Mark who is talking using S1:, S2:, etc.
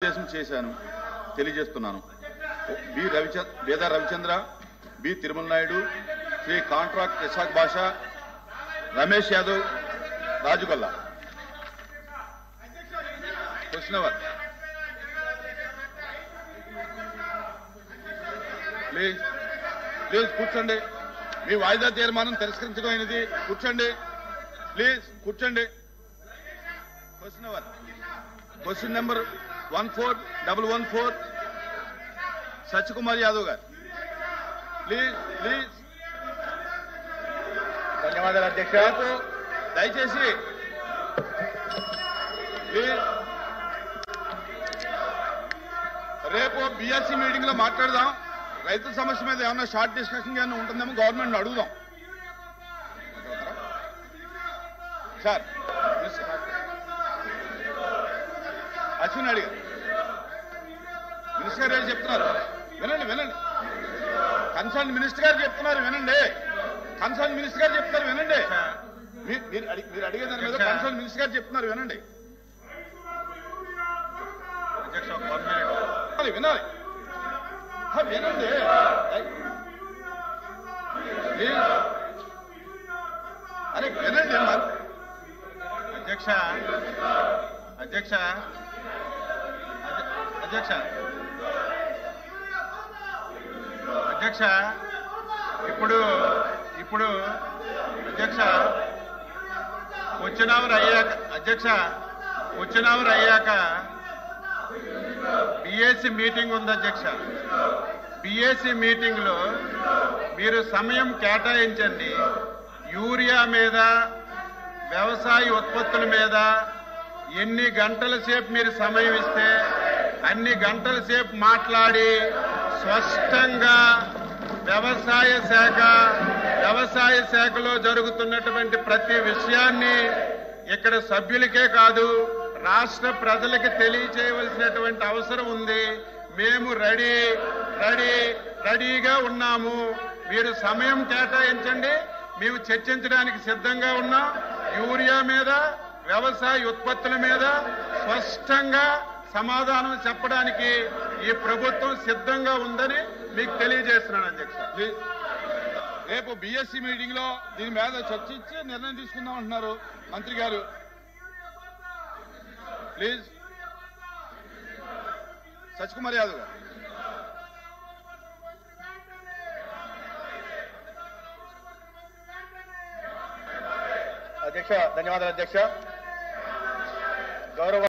S1: ఉద్దేశం చేశాను తెలియజేస్తున్నాను. Veda Ravichandra, B Tirumala Naidu, Shri contract Isaq Basha, Ramesh Yadav, Rajugolla. Question hour. Please please కూర్చోండి. మీ వాయిదా తీర్మానం తిరస్కరించడం అయినది. కూర్చోండి ప్లీజ్, కూర్చోండి. Question hour. Question number 14114 Satyakumar Yadav గారు. Please please.
S2: ధన్యవాదాలు అధ్యక్ష.
S1: దయచేసి ప్లీజ్ రేపు బీఆర్సీ మీటింగ్ లో మాట్లాడదాం. రైతుల సమస్య మీద ఏమన్నా షార్ట్ డిస్కషన్ ఏమైనా ఉంటుందేమో గవర్నమెంట్ అడుగుదాం. సార్ అశ్విన్ అడిగారు. మినిస్టర్ గారు చెప్తున్నారు, వినండి వినండి. కన్సర్న్ మినిస్టర్ గారు చెప్తున్నారు, వినండి. కన్సర్న్ మినిస్టర్ గారు చెప్తున్నారు, వినండి. మీరు అడిగే దాని మీద కన్సర్న్ మినిస్టర్ గారు చెప్తున్నారు, వినండి. వినాలి వినండి. అరే వినండి.
S2: అధ్యక్ష అధ్యక్ష అధ్యక్ష అధ్యక్ష ఇప్పుడు అధ్యక్ష క్వశ్చన్ అవర్ అయ్యాక బీఏసీ మీటింగ్ ఉంది అధ్యక్ష. బీఏసీ మీటింగ్ లో మీరు సమయం కేటాయించండి. యూరియా మీద, వ్యవసాయ ఉత్పత్తుల మీద ఎన్ని గంటల సేపు మీరు సమయం ఇస్తే అన్ని గంటల సేపు మాట్లాడి స్పష్టంగా వ్యవసాయ శాఖలో జరుగుతున్నటువంటి ప్రతి విషయాన్ని ఇక్కడ సభ్యులకే కాదు రాష్ట్ర ప్రజలకు తెలియచేయవలసినటువంటి అవసరం ఉంది. మేము రెడీగా ఉన్నాము. మీరు సమయం కేటాయించండి, మేము చర్చించడానికి సిద్ధంగా ఉన్నాం. యూరియా మీద, వ్యవసాయ ఉత్పత్తుల మీద స్పష్టంగా సమాధానం చెప్పడానికి ఈ ప్రభుత్వం సిద్ధంగా ఉందని మీకు తెలియజేస్తున్నాను అధ్యక్ష.
S1: రేపు బీఎస్సీ మీటింగ్ లో దీని మీద చర్చించి నిర్ణయం తీసుకుందాం అంటున్నారు మంత్రి గారు. ప్లీజ్ సత్యకుమార్ యాదవ్ గారు.
S2: అధ్యక్ష ధన్యవాదాలు అధ్యక్ష. గౌరవ